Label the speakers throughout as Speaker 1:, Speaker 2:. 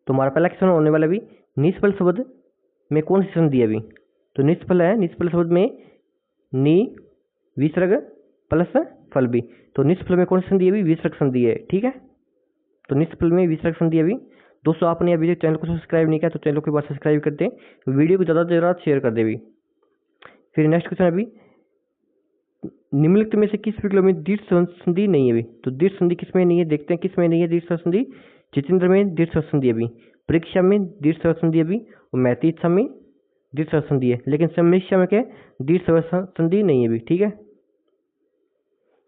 Speaker 1: तो हमारा पहला क्वेश्चन होने वाला भी निष्फल शब्द में कौन सी संधि है अभी। तो निष्फल है, निष्फल शब्द में नि विसर्ग प्लस फल भी। तो निष्फल में कौन सी संधि है अभी, विसर्ग संधि है। ठीक है, तो निष्फल में विसर्ग संधि अभी। दोस्तों आपने अभी तक चैनल को सब्सक्राइब नहीं किया तो चैनल को एक बार सब्सक्राइब कर दें, वीडियो को ज़्यादा से ज़्यादा शेयर कर दे भी। फिर नेक्स्ट क्वेश्चन अभी, निम्नलिखित में से किस विकल्प में दीर्घ संधि नहीं है अभी। तो दीर्घ संधि किसमें नहीं है, देखते हैं किसमें नहीं है दीर्घ संधि। जितेंद्र में दीर्घ संधि अभी, परीक्षा में दीर्घ संधि अभी, और मैती इच्छा में दीर्घ संधि है, लेकिन समीक्षा में क्या दीर्घ संधि नहीं है अभी। ठीक है,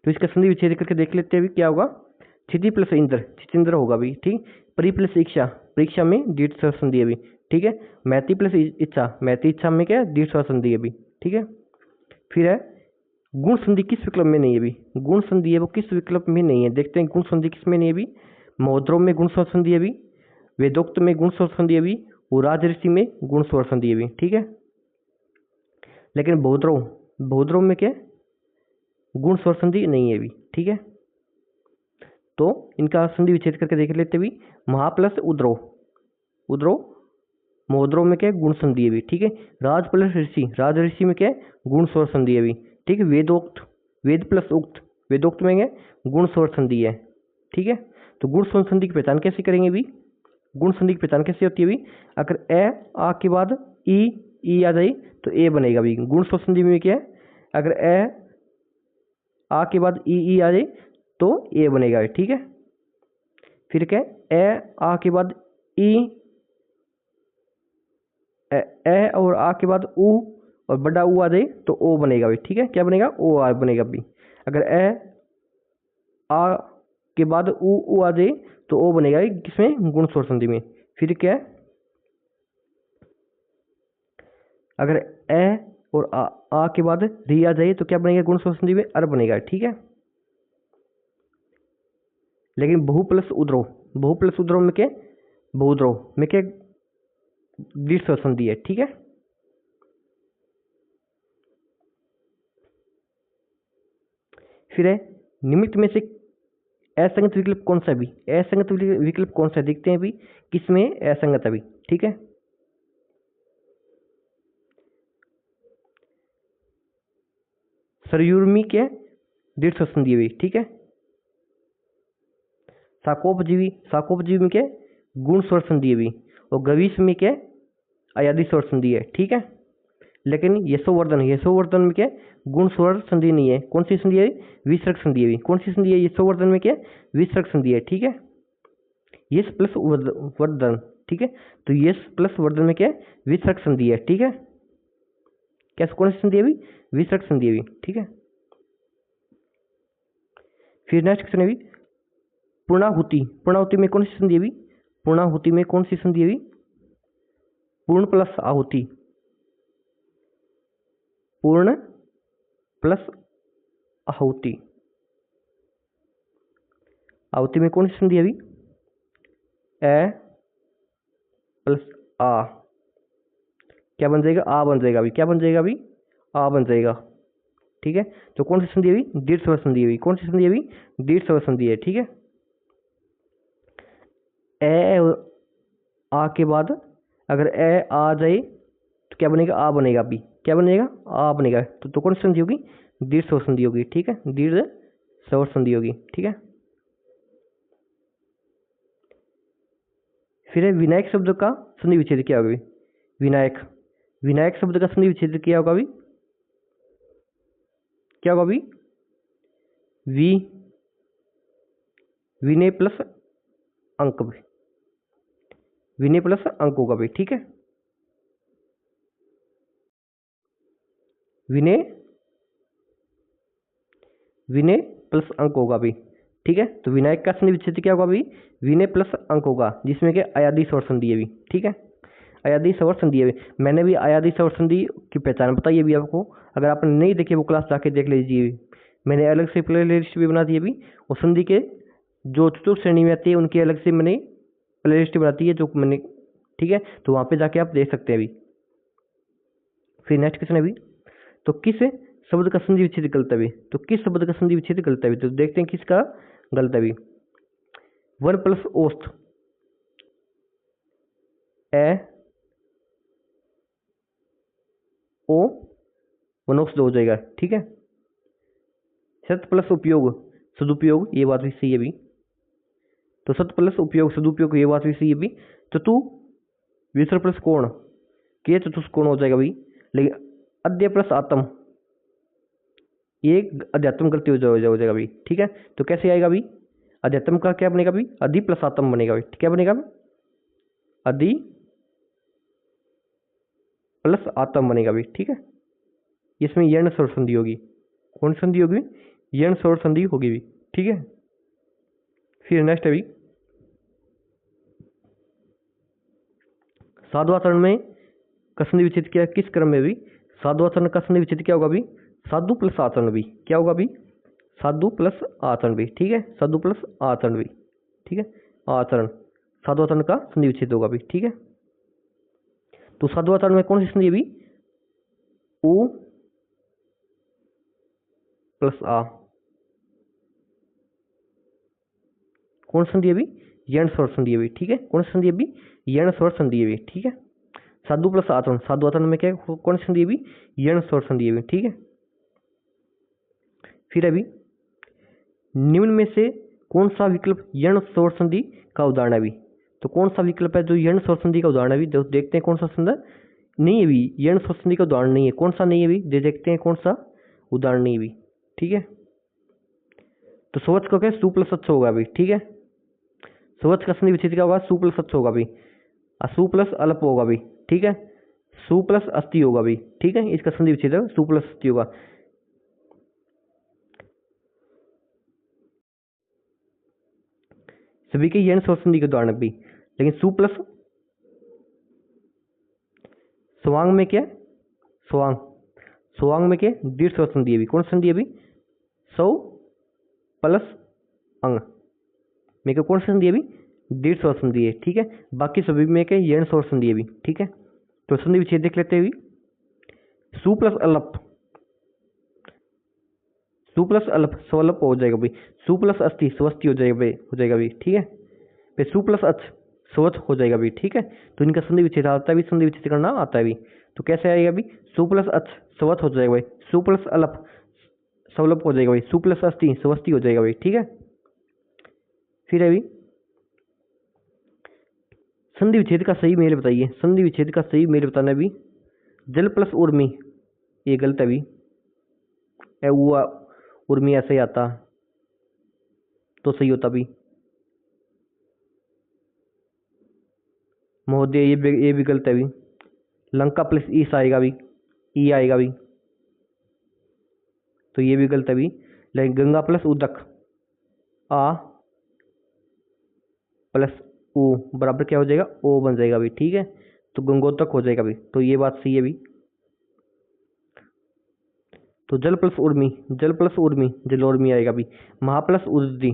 Speaker 1: तो इसका संधि विच्छेद करके देख लेते हैं अभी क्या होगा। क्षिति प्लस इंद्र, चितेंद्र होगा अभी। ठीक, परी प्लस इच्छा, परीक्षा में दीर्घ संधि अभी। ठीक है, मैती प्लस इच्छा, मैती इच्छा में क्या दीर्घ संधि अभी। ठीक है, फिर है गुण संधि किस विकल्प में नहीं है अभी। गुण संधि है वो किस विकल्प में नहीं है, देखते हैं गुण संधि किसमें नहीं है अभी। महोद्रव में गुण संधि है अभी, वेदोक्त में गुण संधि है अभी, और राजऋषि में गुण संधि है अभी। ठीक है, लेकिन बहुद्रव में क्या गुण संधि नहीं है अभी। ठीक है, तो इनका संधि विच्छेद करके देख लेते भी। महा प्लस उद्रव, उद्रव महोद्रव में क्या गुण संधि है अभी। ठीक है, राज प्लस ऋषि, राज ऋषि में क्या गुण संधि है अभी। ठीक है, वेदोक्त, वेद प्लस उक्त, वेदोक्त में क्या गुण संधि है। ठीक है, तो गुण संधि की पहचान कैसे करेंगे अभी। गुण संधि की पहचान कैसे होती है अभी, अगर ए आ के बाद ई आ जाए तो ए बनेगा अभी। गुण संधि में क्या है, अगर ए आ के बाद ई आ जाए तो ए बनेगा। ठीक है, फिर क्या ए आ के बाद ई, ए और आ के बाद ऊ और बड़ा ऊ आ जाए तो ओ बनेगा अभी। ठीक है, क्या बनेगा, ओ आ बनेगा अभी। अगर ए आ के बाद ऊ आ जाए तो ओ बनेगा किसमें, गुण संधि में। फिर क्या है, अगर ए और आ के बाद री आ जाए तो क्या बनेगा गुण संधि में, अर बनेगा। ठीक है, लेकिन बहु प्लस उद्रव, बहु प्लस उद्रव में क्या, बहुद्रव में क्या दीर्घ संधि है। ठीक है, फिर है निमित्त में से असंगत विकल्प कौन सा भी, असंगत विकल्प कौन सा, देखते हैं अभी किसमें असंगत अभी। ठीक है, सरयुर्मी के दीर्घ संधि अभी। ठीक है, शाकोपजीवी, शाकोपजीवी में क्या गुण स्वर संधि अभी, और गवीश में क्या अयादि स्वर संधि है। ठीक है, लेकिन यशोवर्धन, यशोवर्धन में क्या गुण स्वर संधि नहीं है। कौन सी संधि है, विसर्ग संधि है। कौन सी संधि है यशोवर्धन में, क्या विसर्ग संधि है। ठीक है, यश प्लस वर्धन। ठीक है, तो यश प्लस वर्धन में क्या विसर्ग संधि है। ठीक है, क्या कौन सी संधि है अभी, विसर्ग संधि है अभी। ठीक है, फिर नेक्स्ट क्वेश्चन है अभी, पूर्णाहुति, पूर्णाहुति में कौन सी संधि है अभी, पूर्णाहुति में कौन सी संधि है अभी, पूर्ण प्लस आहुति, पूर्ण प्लस आहुति, आहुति में कौन सी संधि है अभी, ए प्लस आ, क्या बन जाएगा, आ बन जाएगा अभी। क्या बन जाएगा अभी, आ बन जाएगा। ठीक है, तो कौन सी संधि है अभी, दीर्घ स्वर संधि है अभी। कौन सी संधि है अभी, दीर्घ स्वर संधि है। ठीक है, ए आ के बाद अगर ए आ जाए तो क्या बनेगा, आ बनेगा अभी। क्या बनेगा, आ बनेगा। तो कौन सी संधि होगी, दीर्घ स्वर संधि होगी। ठीक है, दीर्घ स्वर संधि होगी। ठीक है, फिर है विनायक शब्द का संधि विच्छेद क्या होगा अभी, विनायक, विनायक शब्द का संधि विच्छेद क्या होगा अभी, क्या होगा अभी, वी, विनय प्लस अंक, विनय प्लस अंक होगा भाई। ठीक है, विनय, विनय प्लस अंक होगा भाई। ठीक है, तो विनायक का संधि विच्छेद क्या होगा भाई, विनय प्लस अंक होगा, जिसमें कि अयादि स्वर संधि है भी। ठीक है, अयादि स्वर संधि है। मैंने भी अयादि स्वर संधि की पहचान बताई है भी आपको, अगर आपने नहीं देखी वो क्लास जाके देख लीजिए। मैंने अलग से प्ले लिस्ट भी बना दी है भी, और संधि के जो चतुर्थ श्रेणी में आती है उनकी अलग से मैंने प्ले लिस्ट बनाती है जो मैंने। ठीक है, तो वहाँ पे जाके आप देख सकते हैं अभी। फिर नेक्स्ट क्वेश्चन है अभी, तो किस शब्द का संधि विच्छेद गलत है अभी, तो किस शब्द का संधि विच्छेद गलत है अभी, तो देखते हैं किसका गलत है अभी। वन प्लस औस्त, ए ओ वनोक्स दो हो जाएगा, ठीक है। सत प्लस उपयोग सदुपयोग, ये बात भी सही है भी। तो सत प्लस उपयोग सदुपयोग, ये बात भी सही है भी। चतु विसर प्लस कोण, के चतुष्कोण हो जाएगा भी। लेकिन अद्य प्लस आत्म, ये अध्यात्म गलती हो जाएगा भी, ठीक है। तो कैसे आएगा भी, अध्यात्म का क्या बनेगा भी, अधि प्लस आत्म बनेगा भी। क्या बनेगा, अधि प्लस आत्म बनेगा भी, ठीक है। इसमें यर्ण स्वर संधि होगी। कौन संधि होगी, यर्ण स्वर संधि होगी भी, ठीक है। फिर नेक्स्ट है भी, साधुआचरण में का संधि विच्छेद क्या, किस क्रम में भी। साधुआचरण का संधि विच्छेद क्या होगा भी, साधु प्लस आचरण भी। क्या होगा भी, साधु प्लस आचरण भी, ठीक है। साधु प्लस आचरण भी, ठीक है। आचरण, साधुआचरण का संधि विच्छेद होगा भी, ठीक है। तो साधुआचरण में कौन सी संधि है भी, उ प्लस आ। कौन संधि है भी, यर्ण स्वर संधि है भी, ठीक है। कौन सी संधि है भी, यर्ण स्वर संधि है भी, ठीक है। साधु प्लस आचरण, साधु आचरण में क्या कौन सी संधि है भी, यर्ण स्वर संधि है भी, ठीक है। फिर अभी निम्न में से कौन सा विकल्प यर्ण स्वर संधि का उदाहरण है भी। तो कौन सा विकल्प है जो यर्ण स्वर संधि का उदाहरण है भी, देखते हैं कौन सा संदर्भ नहीं है भी, यर्ण स्वर संधि का उदाहरण नहीं है। कौन सा नहीं है भी, देखते हैं कौन सा उदाहरण नहीं है भी, ठीक है। तो स्वच्छ का क्या, सु प्लस अच्छ होगा भी, ठीक है। स्वच्छ का संधि विच्छेद क्या होगा, सु प्लस अच्छ होगा भी, सु प्लस अल्प होगा भी, ठीक है। सु प्लस अस्थि होगा भी, ठीक है। इसका संधि विच्छेद सु प्लस अस्थि होगा। सभी के यर्ण स्वर संधि के उदाहरण भी, लेकिन सु प्लस स्वांग में क्या, स्वांग, स्वांग में क्या दीर्घ स्वर संधि है भी। कौन संधि है भी, सौ प्लस अंग में क्या कौन सी संधि है भी, दीर्घ स्वर संधि है, ठीक है। बाकी सभी में क्या यर्ण स्वर संधि है भी, ठीक है। तो संधि विच्छेद देख लेते हैं भी, सु प्लस अलप, सु प्लस अल्प स्वल्प हो जाएगा भाई। सु प्लस अस्थि स्वस्ति हो जाएगा भी, ठीक है। फिर सु प्लस अच स्वच हो जाएगा भी, ठीक है। तो इनका संधि विच्छेद आता है भी, संधि विच्छेद करना आता है भी। तो कैसे आएगा भी, सु प्लस अच स्वच हो जाएगा भाई, सु प्लस अल्प स्वल्प हो जाएगा भाई, सु प्लस अस्थि स्वस्ति हो जाएगा भाई, ठीक है। फिर है भी संधि विच्छेद का सही मेल बताइए। संधि विच्छेद का सही मेल बताना भी, जल प्लस उर्मी, ये गलत है भी, हुआ उर्मी ऐसे ही आता तो सही होता भी। महोदय ये भी गलत है भी। लंका प्लस ईस आएगा भी, ई आएगा भी, तो ये भी गलत है भी। लेकिन गंगा प्लस उदक, आ प्लस ओ बराबर क्या हो जाएगा, ओ बन जाएगा भी, ठीक है। तो गंगोतक हो जाएगा भी, तो ये बात सही है भी। तो जल प्लस उर्मी, जल प्लस उर्मी जलोर्मी आएगा भी। महा प्लस उददी,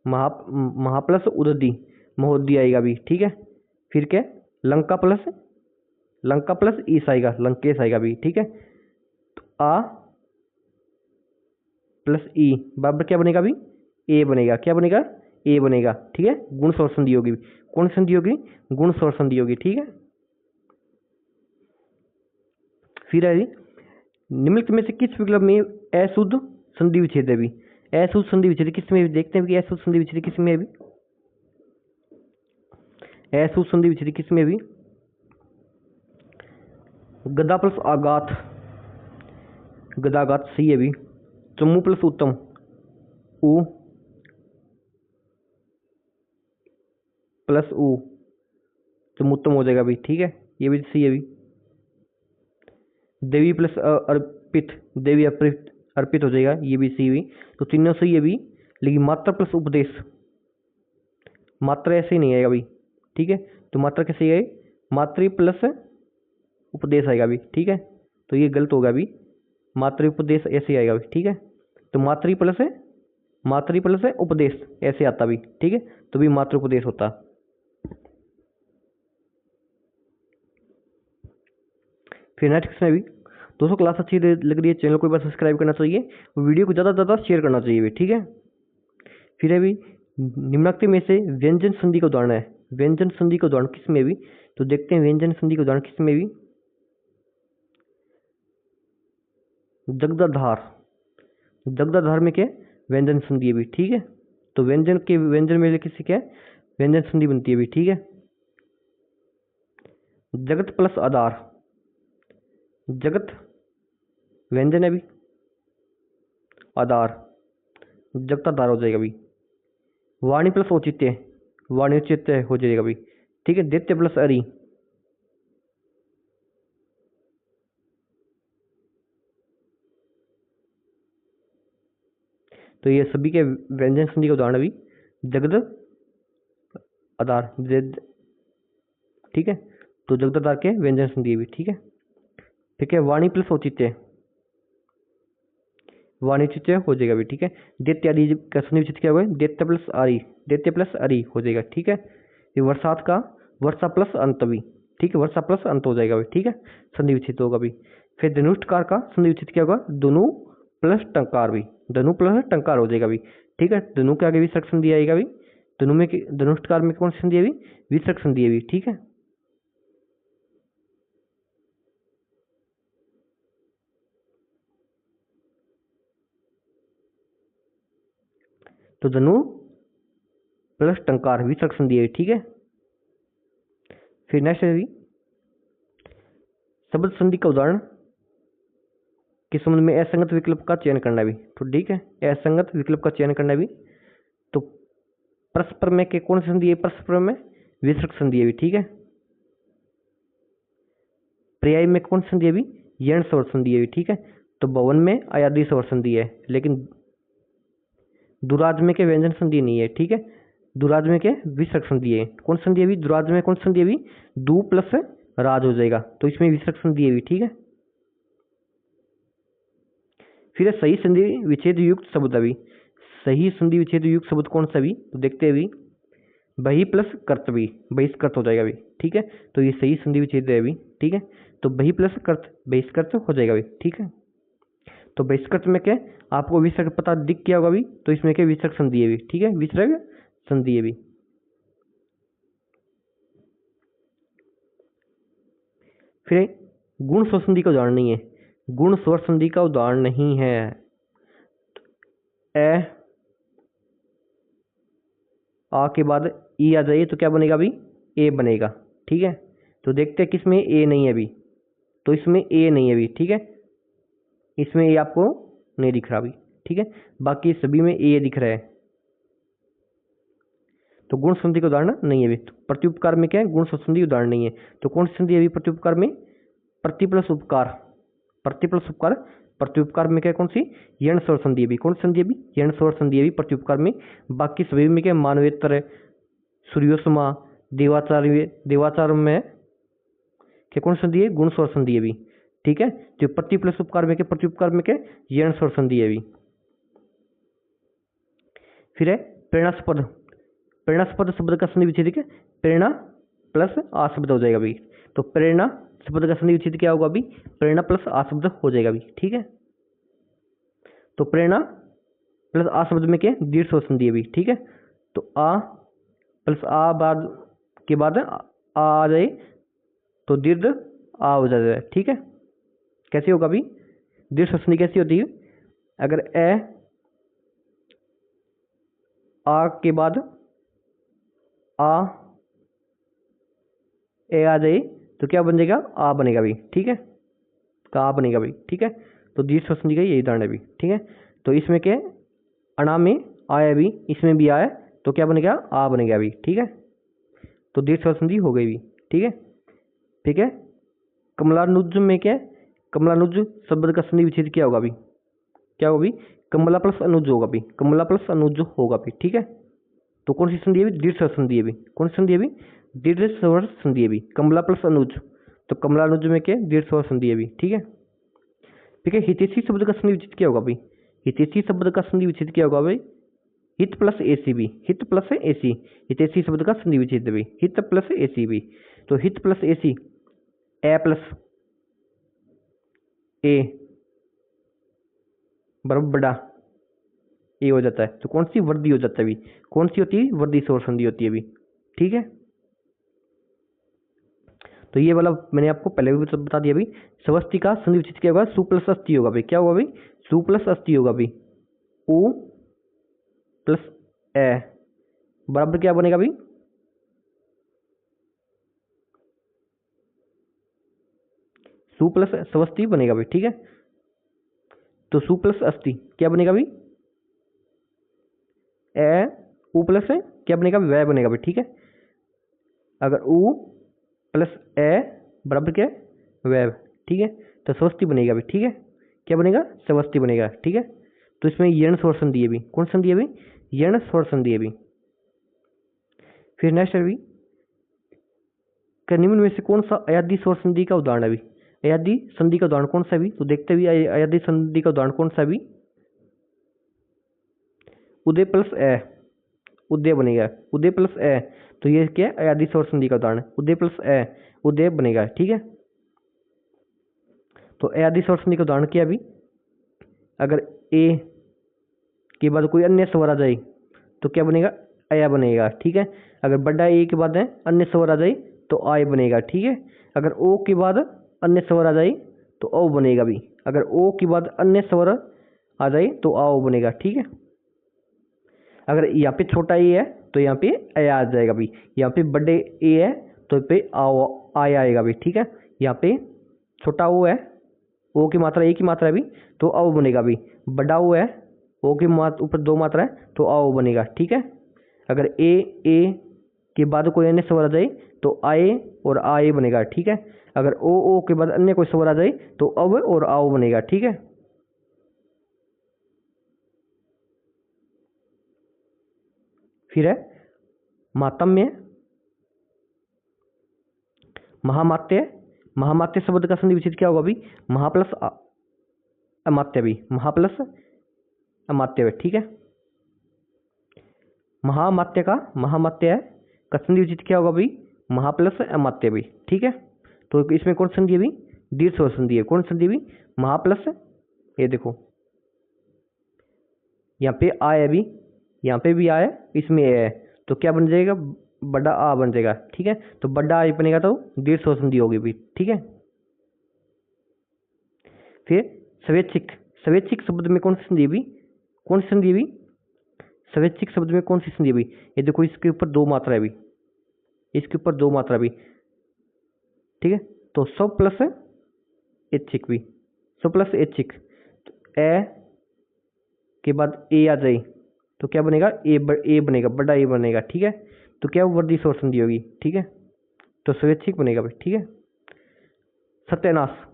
Speaker 1: महा प्लस उददी महोदय आएगा भी, ठीक है। फिर क्या, लंका प्लस ईस आएगा, लंकेश आएगा भी, ठीक है। तो आ प्लस ई बराबर क्या बनेगा भी, ए बनेगा। क्या बनेगा, ए बनेगा, ठीक है। गुण स्वर संधि होगी, कौन संधि होगी, गुण स्वर संधि होगी, ठीक है। फिर है निम्नलिखित में से किस विकल्प में अशुद्ध संधि विच्छेद है भी। अशुद्ध संधि विच्छेद किस में, देखते हैं कि अशुद्ध संधि विच्छेद किस में है भी। अशुद्ध संधि विच्छेद किस में भी, गदा प्लस आघात, गदाघात सही है भी। चमू प्लस उत्तम, उ प्लस उ चमुत्तम हो जाएगा भी, ठीक है। ये भी सही है भी। देवी प्लस अर्पित, देवी अर्पित हो जाएगा, ये भी सही हुई। तो तीनों सही है भी। लेकिन मात्रा प्लस उपदेश, मात्रा ऐसे ही नहीं आएगा भी, ठीक है। तो मात्रा कैसे आए, मातृ प्लस उपदेश आएगा भी, ठीक है। तो ये गलत होगा भी, मातृ उपदेश ऐसे आएगा भी, ठीक है। तो मातृ प्लस उपदेश ऐसे आता भी, ठीक है। तो भी मातृ उपदेश होता। फिर नेक्स्ट क्वेश्चन है भी, दोस्तों क्लास अच्छी लग रही है, चैनल को एक बार सब्सक्राइब करना चाहिए, वीडियो को ज़्यादा से ज़्यादा शेयर करना चाहिए भी, ठीक है। फिर है भी निम्नलिखित में से व्यंजन संधि का उदाहरण है। व्यंजन संधि का उदाहरण किस में भी, तो देखते हैं व्यंजन संधि का उदाहरण किस में भी, जगदाधार। जगदाधार में क्या है, व्यंजन संधि है भी, ठीक है। तो व्यंजन के व्यंजन में किससे क्या है, व्यंजन संधि बनती है भी, ठीक है। जगत प्लस आधार, जगत व्यंजन है भी, आधार जगताधार हो जाएगा भी। वाणी प्लस औचित्य, वाणी औचित्य हो जाएगा भी, ठीक है। दैत्य प्लस अरि, तो ये सभी के व्यंजन संधि का उदाहरण अभी जगद आधार, ठीक है। तो जगदाधार के व्यंजन संधि भी, ठीक है। ठीक है, वाणी प्लस औचित्य, वाणी औचित्य हो जाएगा भी, ठीक है। दैत्य आदि का संधि विच्छेद क्या होगा, दैत्य प्लस आरी, दैत्य प्लस अरि हो जाएगा, ठीक है। ये वर्षात का वर्षा प्लस अंत भी, ठीक है, वर्षा प्लस अंत हो जाएगा भी, ठीक है, संधि विच्छेद होगा भी। फिर धनुष्टकार का संधि विच्छेद क्या होगा, धनु प्लस टंकार भी, धनु प्लस टंकार हो जाएगा भी, ठीक है। धनु के आगे विसर्ग संधि आएगा भी, धनु में धनुष्टकार में कौन सी संधि है भी, विसर्ग संधि है भी, ठीक है। तो धनु प्लस टंकार विसर्ग संधि है, ठीक है। फिर नेक्स्ट है भी शब्द संधि का उदाहरण किस संबंध में, असंगत विकल्प का चयन करना भी, तो ठीक है, असंगत विकल्प का चयन करना भी। तो परस्पर में के कौन सी संधि है, परस्पर में विसर्ग संधि है भी, ठीक है। पर्याय में कौन सी संधि है भी, यण स्वर संधि है भी, ठीक है। तो भवन में अयादि स्वर संधि है, लेकिन दुराज में के व्यंजन संधि नहीं है, ठीक है। दुराज में के विसर्ग संधि है, कौन संधि है भी, दुराज में कौन संधि है भी, दू प्लस राज हो जाएगा, तो इसमें विसर्ग संधि है भी, ठीक है। फिर सही संधि विच्छेद युक्त शब्द अभी, सही संधि विच्छेद युक्त शब्द कौन सा भी, तो देखते हैं अभी बही प्लस कर्त भी, बहिष्कृत हो जाएगा अभी, ठीक है। तो ये सही संधि विच्छेद है अभी, ठीक है। तो बही प्लस कर्त बहिष्कृत हो जाएगा अभी, ठीक है। तो बहिष्कृत में क्या आपको विसर्ग पता दिख गया होगा अभी, तो इसमें क्या विसर्ग संधि है भी, ठीक है, विसर्ग संधि है भी। फिर गुण स्वर संधि का उदाहरण नहीं है, गुण स्वर संधि का उदाहरण नहीं है। ए आ के बाद ई आ जाइए तो क्या बनेगा अभी, ए बनेगा, ठीक है। तो देखते हैं किसमें ए नहीं है अभी, तो इसमें ए नहीं है अभी, ठीक है, इसमें ए आपको नहीं दिख रहा अभी, ठीक है। बाकी सभी में ए दिख रहा है, तो गुण संधि का उदाहरण नहीं है अभी। तो प्रत्युपकार में क्या है, गुण संधि उदाहरण नहीं है। तो कौन सी संधि है अभी प्रत्युपकार में, प्रति प्लस उपकार, प्रति प्लस उपकार। प्रत्युपकार में क्या कौन सी, यण स्वर संधि है भी, कौन सी संधि है भी, यण स्वर संधि है भी प्रत्युपकार में। बाकी सभी में क्या मानवेतर, सूर्योसमा, देवाचार्य, देवाचार में क्या कौन संधि है, गुण स्वर संधि है भी, ठीक है। जो प्रति प्लस उपकार में क्या, प्रत्युपकार में क्या यण स्वर संधि है भी। फिर है प्रेरणास्पद, प्रेरणास्पद शब्द का संधि विच्छेद क्या, प्रेरणा प्लस आ शब्द हो जाएगा अभी। तो प्रेरणा शब्द का संधि विच्छेद क्या होगा अभी, प्रेरणा प्लस आ शब्द हो जाएगा अभी, ठीक है। तो प्रेरणा प्लस आ शब्द में क्या दीर्घ स्वर संधि है अभी, ठीक है। तो आ प्लस आ बाद के बाद आ जाए तो दीर्घ आ हो जाता है, ठीक है। कैसे होगा अभी, दीर्घ स्वर संधि कैसी होती है, अगर ए आ के बाद आ ए आ जाए तो क्या बन जाएगा, आ बनेगा भी, ठीक है, का आ बनेगा भी, ठीक है। तो दीर्घ स्वर संधि का यही उदाहरण है भी, ठीक है। तो इसमें क्या अणा में आया भी, इसमें भी आया, तो क्या बनेगा, आ बनेगा भी, ठीक है। तो दीर्घ स्वर संधि हो गई भी, ठीक है, ठीक है। कमलानुज में क्या, कमलानुज शब्द का संधि विच्छेद क्या होगा अभी, क्या होगा अभी, कमला प्लस अनुज होगा अभी, कमला प्लस अनुज होगा अभी, ठीक है। तो कौन सी संधि है भी, दीर्घ स्वर संधि है भी, कौन सी संधि है भी, दीर्घ स्वर संधि है भी, कमला प्लस अनुज। तो कमलानुज में क्या दीर्घ स्वर संधि है भी, ठीक है, ठीक है। हितैषी शब्द का संधि विच्छेद क्या होगा भाई, हितैषी शब्द का संधि विच्छेद क्या होगा भाई, हित प्लस एसी भी, हित प्लस एसी, हितैषी शब्द का संधि विच्छेद भी, हित प्लस एसी भी। तो हित प्लस एसी ए प्लस ए बराबर बड़ा ए हो जाता है, तो कौन सी वर्दी हो जाता है अभी, कौन सी होती है, वर्दी स्वर संधि होती है अभी, ठीक है। तो ये वाला मैंने आपको पहले भी बता दिया अभी। स्वस्ति का संधि विच्छेद क्या होगा, सु प्लस अस्थि होगा भाई। क्या होगा भाई, सु प्लस अस्थि होगा भाई। उ प्लस ए बराबर क्या बनेगा भाई, सु प्लस स्वस्ति बनेगा भाई। ठीक है, तो सु प्लस अस्थि क्या बनेगा भाई, ए उ प्लस क्या बनेगा, वह बनेगा भाई। ठीक है, अगर उ प्लस ए बराबर क्या है, वह। ठीक है, तो स्वस्ति बनेगा भाई। ठीक है, क्या बनेगा, स्वस्ति बनेगा। ठीक है, तो इसमें यण स्वर संधि है भी। कौन संधि है भाई, यण स्वर संधि है भी। फिर नेक्स्ट है भी, निम्न में से कौन सा अयादी स्वर संधि का उदाहरण है भी। अयादी संधि का उदाहरण कौन सा है भी, तो देखते भी अयादी संधि का उदाहरण कौन सा है भी, उदय प्लस ए, उदय बनेगा। उदय प्लस ए, तो ये क्या है, अयादी स्वर संधि का उदाहरण है। उदय प्लस ए, उदय बनेगा। ठीक है, तो अयादी स्वर संधि का उदाहरण क्या है भी, अगर ए के बाद कोई अन्य स्वर आ जाए तो क्या बनेगा, अया बनेगा। ठीक है, अगर बड़ा ए के बाद है अन्य स्वर आ जाए तो आय बनेगा। ठीक है, अगर ओ के बाद अन्य स्वर आ जाए तो औ बनेगा भी। अगर ओ के बाद अन्य स्वर आ जाए तो आओ बनेगा। ठीक है, अगर यहाँ पे छोटा ए है तो यहाँ पे अया आ जाएगा भी। यहाँ पे बड़े ए है तो पे आओ आय आएगा भी। ठीक है, यहाँ पे छोटा ओ है, ओ की मात्रा ए की मात्रा है भी, तो आओ बनेगा भी। बड़ा ओ है, ओ की ऊपर दो मात्रा है तो आओ बनेगा। ठीक है, अगर ए के बाद कोई अन्य स्वर आ जाए तो आए और आए बनेगा। ठीक है, अगर ओ के बाद अन्य कोई स्वर आ जाए तो अब और आओ बनेगा। ठीक है, फिर है मातम्य, महामात्य। महामात्य शब्द का संधि विच्छेद क्या होगा भी, महा प्लस अमात्य भी, महा प्लस अमात्य भी। ठीक है, महामात्य का संधि विच्छेद क्या होगा भी, महा प्लस अमात्य भी। ठीक है, तो इसमें कौन संधि है भी, दीर्घ स्वर संधि है। कौन संधि भी, महा प्लस, ये देखो यहाँ पे आ है भी, यहाँ पे भी आ है, इसमें ए है, तो क्या बन जाएगा, बड़ा आ बन जाएगा। ठीक है, तो बड़ा आ बनेगा तो दीर्घ स्वर संधि होगी भी। ठीक है, फिर स्वैच्छिक। स्वैच्छिक शब्द में कौन सी संधि है भी, कौन सी संधि है भी, स्वैच्छिक शब्द में कौन सी संधि है भी, ये देखो इसके ऊपर दो मात्रा है भी, इसके ऊपर दो मात्रा भी। ठीक है, तो स्व प्लस ऐच्छिक भी, स्व प्लस ऐच्छिक, तो ए के बाद ए आ जाए तो क्या बनेगा, ए बनेगा, बड़ा ए बनेगा। ठीक है, तो क्या वर्दी स्वर संधि होगी। ठीक है, तो स्वैच्छिक बनेगा भाई। ठीक है, सत्यानाश।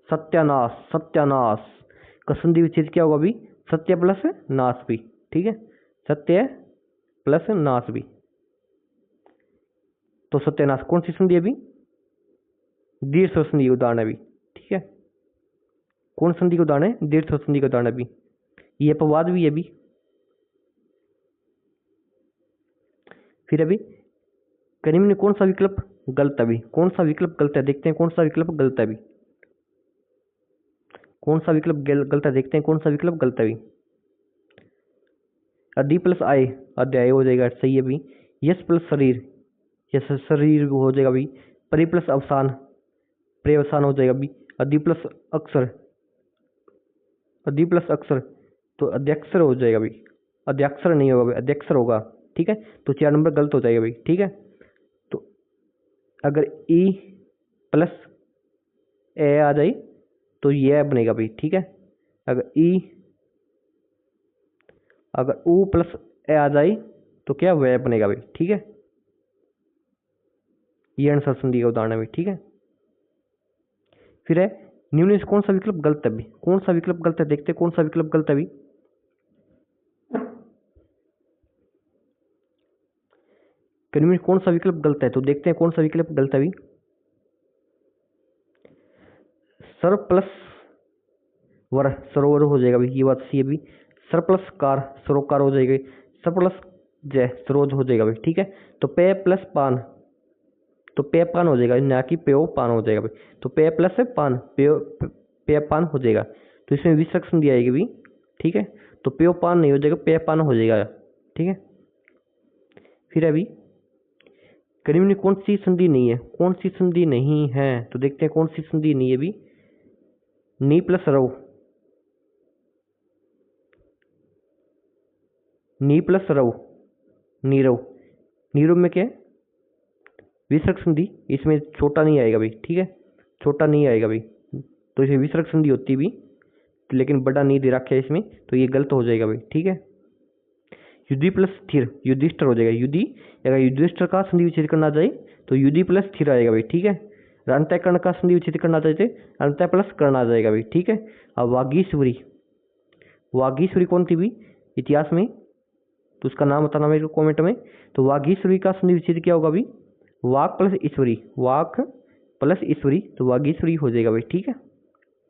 Speaker 1: सत्यानाश, सत्यानाश का संधि विच्छेद क्या होगा भी, सत्य प्लस नाश भी। ठीक है, सत्य प्लस नाश भी, तो सत्यानाश कौन सी संधि है भी, दीर्घ स्वर संधि उदाहरण है भी। ठीक है, कौन संधि का उदाहरण है, दीर्घ स्वर संधि का उदाहरण है भी। ये अपवाद भी है भी। फिर अभी करीम ने कौन सा विकल्प गलत है भी, कौन सा विकल्प गलत है, देखते हैं कौन सा विकल्प गलत है भी, कौन सा विकल्प गलत है, देखते हैं कौन सा विकल्प गलत है भी। अधि प्लस आय, अध्याय हो जाएगा, सही है भी। यश प्लस शरीर, यश शरीर हो जाएगा भी। परि प्लस अवसान, पर्यवसान हो जाएगा भी। अधि प्लस अक्षर, अधि प्लस अक्षर, तो अध्यक्षर हो जाएगा भी। अध्यक्षर नहीं होगा भाई, अध्यक्षर होगा। ठीक है, तो 4 नंबर गलत हो जाएगा भाई। ठीक है, तो अगर ई प्लस ए आ जाए तो यह बनेगा भाई। ठीक है, अगर अगर ऊ प्लस ए आ जाए तो क्या वह बनेगा भाई। ठीक है, ये आंसर संधि का उदाहरण है भाई। ठीक है, फिर है निम्न से कौन सा विकल्प गलत है भी, कौन सा विकल्प गलत है, देखते कौन सा विकल्प गलत है भी। निम्न कौन सा विकल्प गलत है, तो देखते हैं कौन सा विकल्प गलत है भी। सर प्लस वर सरोवर हो जाएगा भी, ये बात सही है भी। सर प्लस कार सरोकार हो जाएगी। सर प्लस जय सरोज हो जाएगा भाई। ठीक है, तो पे प्लस पान, तो पे पान हो जाएगा, ना कि पेओ पान हो जाएगा भाई। तो पे प्लस पान, पे पान हो जाएगा, तो इसमें विसर्ग संधि आएगी भी। ठीक है, तो पेओ पान नहीं हो जाएगा, पे पान हो जाएगा। ठीक है, फिर अभी करीब में कौन सी संधि नहीं है, कौन सी संधि नहीं है, तो देखते हैं कौन सी संधि नहीं है अभी। नी प्लस रव, नी प्लस रव, नीरव, नीरव में क्या है, विसर्ग संधि, इसमें छोटा नहीं आएगा भाई, ठीक है, छोटा नहीं आएगा भाई, तो इसमें विसर्ग संधि होती भी, लेकिन बड़ा नहीं दे रखा है इसमें, तो ये गलत हो जाएगा भाई, ठीक है। युद्धि प्लस स्थिर, युधिष्ठिर हो जाएगा, युद्धि, अगर युधिष्ठिर का संधि विच्छेद करना जाए तो युद्धि प्लस स्थिर आएगा भाई, ठीक है। अंतःकरण का संधि विच्छेद करना चाहिए अंत प्लस कर्ण आ जाएगा भाई, ठीक है। अब वागीश्वरी, वागीश्वरी कौन थी भी इतिहास में, तो उसका नाम बताना मेरे को कमेंट में। तो वागीश्वरी का संधि विच्छेद क्या होगा भाई, वाक प्लस ईश्वरी, वाक प्लस ईश्वरी, तो वागीश्वरी हो जाएगा भाई, ठीक है।